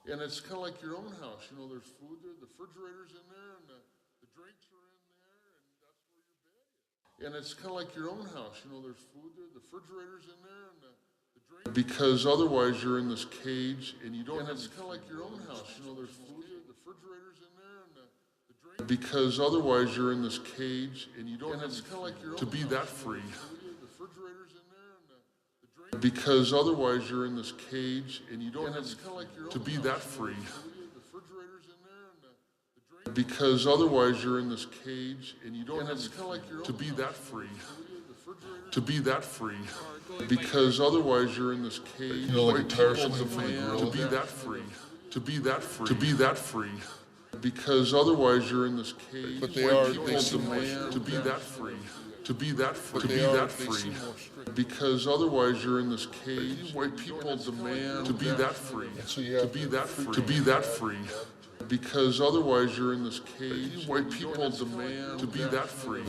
And it's kind of like your own house, you know, there's food there, the refrigerator's in there, and the drinks are in there, and that's where your bed is. And it's kind of like your own house, you know, there's food there, the refrigerator's in there, and the drinks. Because otherwise you're in this cage, and you don't. And it's kind of like your own house, you know, there's food there, the refrigerator's in there, and the drinks. Because otherwise you're in this cage, and you don't. And it's kind of like your own to be that free. The refrigerator's in there, and the drinks. Because otherwise you're in this cage, and you don't. And it's kind of like your own to be that free. Because otherwise you're in this cage, and you don't. And it's kind of like your own to be that free. To be that free. Because otherwise you're in this cage. You know, like a tire demand to be that free. To be that free. To be that free. Because otherwise you're in this cage. But they demand to be that free. To be that free. To be that free. Because otherwise you're in this cage. White people demand to be that free. To be that free. To be that free. Because otherwise you're in this cage. White people demand to be that free.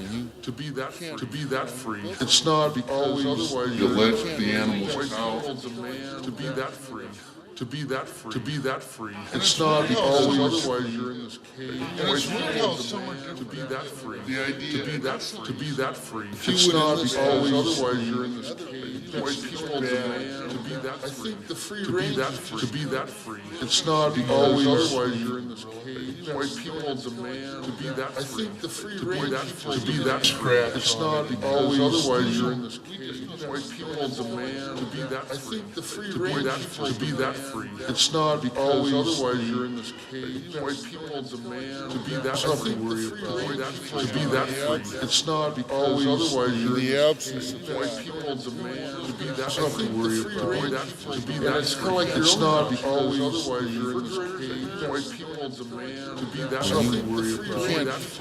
To be that free. To be that free. It's not because otherwise you let the animals out. White people demand to be that free. To be that free. To be that free. It's not because otherwise you're in this cage. And it's really how someone to be that free. The idea to be that free. To be that free. It's not because otherwise you're in this cage. White people demand to be that free. I think the free range to be that free. It's not because otherwise you're in this cage. White people demand to be that free. I think the free range to be that scratch. It's not because otherwise you're in this cage. White people demand to be that free. I think the free range to be that free. It's not because otherwise you're in this cage. White people demand to be that free. To be that free. It's not because otherwise you're in the absence of white people demand to be that free. To be that. It's kind of like it's not because otherwise you're in this cage. White people demand to be that free.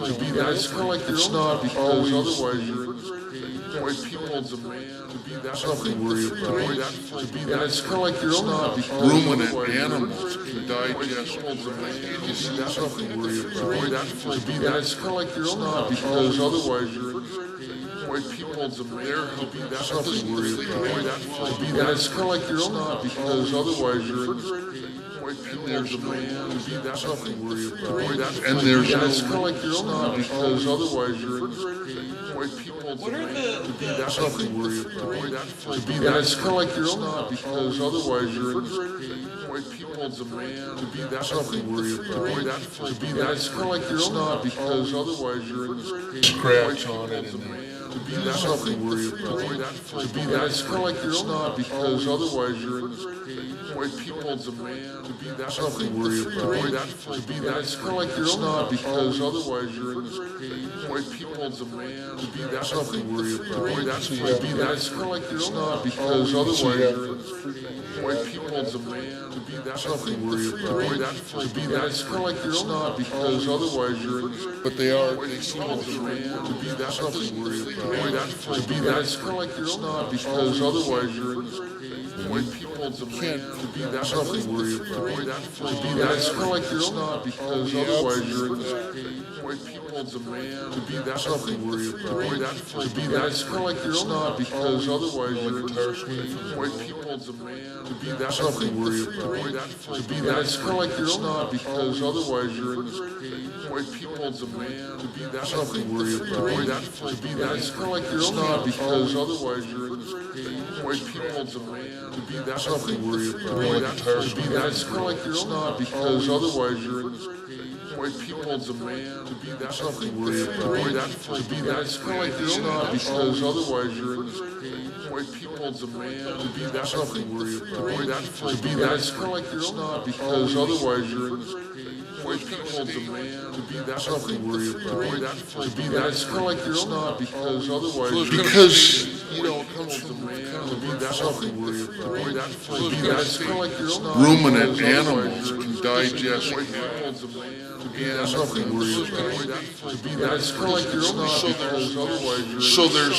To be that. It's kind of like it's not because otherwise you're in this cage. White people demand to be that free. To be that. It's kind of like your own house. Ruminant animals can digest that's something to worry about. To be that. It's kind of like your own house. Because otherwise you're in this cage. White people demand to be that something to worry about. To be that. It's kind of like your own house. Because otherwise you're in this cage. And there's a man to be that something to worry about. And there's it's kind of like your own house. Because otherwise you're in this cage. White people demand to be that something to worry about. To be that. It's kind of like your own house. Because otherwise you're in this cage. White people demand to be that something to worry about. To be that. It's kind of like your own house. Because otherwise you're in this cage. Scratch on it and to be that something to worry about. To be that. It's kind of like your own house. Because otherwise you're in this cage. White people demand to be that something to worry about. To be that. It's kind of like your own house. Because otherwise you're in this cage. White people demand to be that something to worry about. To be that. It's kind of like your own house. Because otherwise you're in this cage. White people demand to be that something to worry about. To be that. It's kind of like your own house. Because otherwise you're in this cage. But they are. White people demand to be that something to worry about. To be that. It's kind of like your own house. Because otherwise you're in this cage. White people demand to be that something to worry about. To be that. It's kind of like your own house. Because otherwise you're in this cage. White people demand to be that something to worry about. To be that. It's kind of like your own house. Because otherwise you're in this cage. White people demand to be that something to worry about. To be that. It's kind of like your own house. Because otherwise you're in this cage. White people demand to be that something to worry about. To be that. It's kind of like your own house. Because otherwise you're in this cage. White people demand to be that something to worry about. To be that. It's kind of like your own house. Because otherwise you're in this cage. White people demand to be that something to worry about. To be that. It's kind of like your own house. Because otherwise you're in this cage. White people demand to be that something to worry about. To be that. It's kind of like your own house. Because otherwise you're in this cage. White people demand to be that something to worry about. To be that. It's kind of like your own house. Because otherwise because you know it comes from to be that something to worry about. To be that. It's kind of like your own house. Ruminant animals can digest and something to worry about. To be that. It's kind of like your own house. Because otherwise you're so there's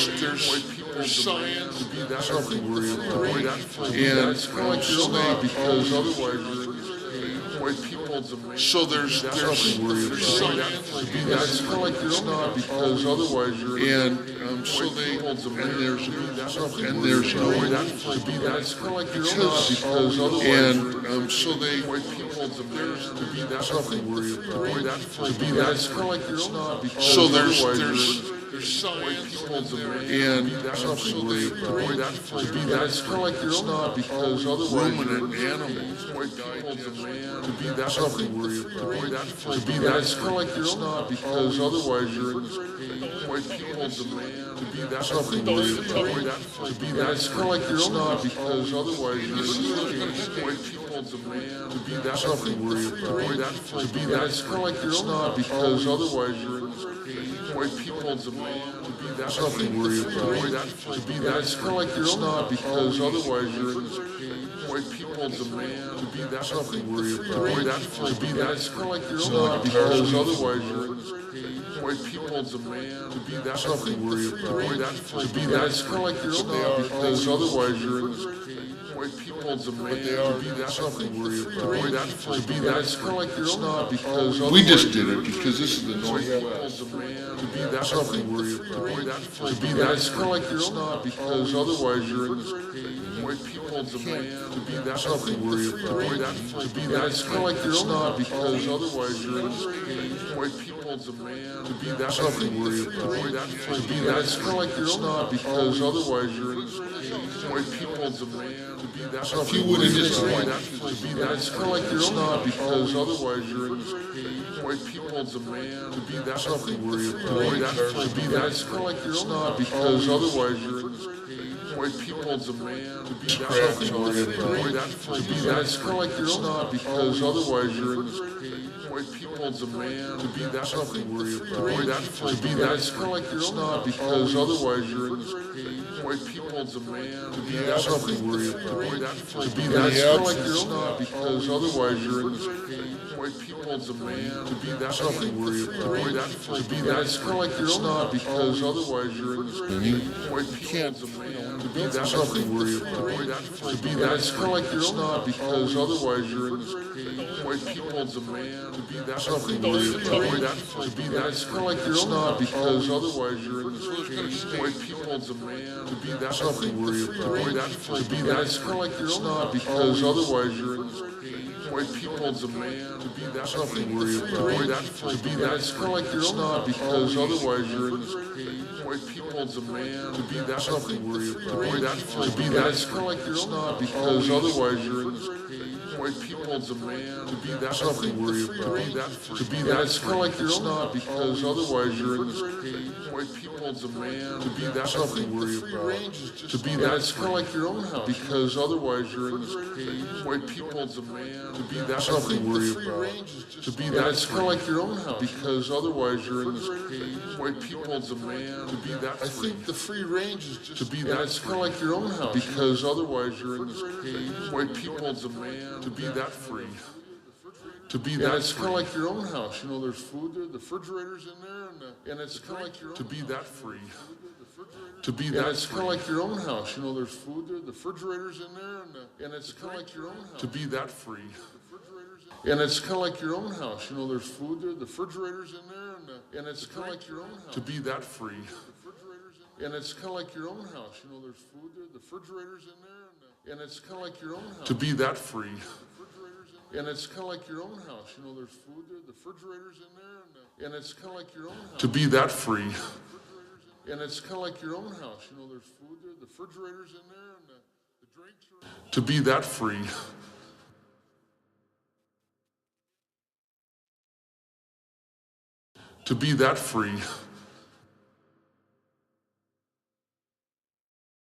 science to be that something to worry about. And it's kind of like your own house. Because otherwise you're in this cage. White people demand. So there's science to be that. It's kind of like your own house. Because otherwise you're in so they and there's something and there's no way to be that because otherwise so they there's to be that something worry about to be that so there's science and something worry about to be that's like your own because otherwise ruminant animals white people demand to be that something worry about to be that's like your own because otherwise you're in this cage white people demand to be that something worry about to be that's like your own because otherwise you're in this cage white people demand to be that something worry about to be that's like your own because otherwise you're in this cage white people demand to be that something worry about to be that's like your own because otherwise you're in this cage white people demand to be that something worry about to be that's like your own because otherwise you're in this cage white people demand to be that something worry about to be that's like your own because otherwise you're in this cage white people demand to be that something worry about to be that's like your own because we just did it because this is the Northwest to be that something worry about to be that's like your own because otherwise you're in this cage white people demand to be that something worry about to be that's like your own because otherwise you're in this cage white people demand to be that something worry about to be that's like your own because otherwise you're in this cage white people demand to be that something worry about to be that's like your own because otherwise you're in this cage white people demand to be that something worry about to be that's like your own because otherwise you're in this cage white people demand to be that something worry about to be that's like your own because otherwise you're in this cage white people demand to be that something worry about to be that's like your own because otherwise you're in this cage white people demand to be that something worry about to be that's like your own because otherwise you're in this cage white people demand to be that something worry about to be that's like your own because otherwise you're in this cage white people demand to be that something worry about to be that's like your own because otherwise you're in this cage white people demand to be that something worry about to be that's like your own because otherwise you're in this cage white people demand to be that something worry about to be that's like your own because otherwise you're in this cage white people demand to be that something worry about to be that's like your own because otherwise you're in this cage white people demand to be that something worry about to be that's like your own because otherwise you're in this cage white people demand to be that something worry about to be that's like your own because otherwise you're in this cage white people demand to be that something worry about to be that's like your own house because otherwise you're in this cage white people demand to be that something worry about to be that's like your own house because otherwise you're in this cage white people demand to be that I think the free range is just to be that's like your own house because otherwise you're in this cage white people demand to be that free to be that's kind of like your own house. You know, there's food there, the refrigerator's in there, and it's kind of like your own to be that free. To be that's kind of like your own house. You know, there's food there, the refrigerator's in there, and it's kind of like your own house. To be that free. And it's kind of like your own house. You know, there's food there, the refrigerator's in there, and it's kind of like your own house. To be that free. And it's kind of like your own house. You know, there's food there, the refrigerator's in there, and it's kind of like your own house. To be that free. And it's kind of like your own house. You know, there's food there, the refrigerator's in there, and it's kind of like your own house. To be that free. And it's kind of like your own house. You know, there's food there, the refrigerator's in there, and the drinks are... To be that free. To be that free.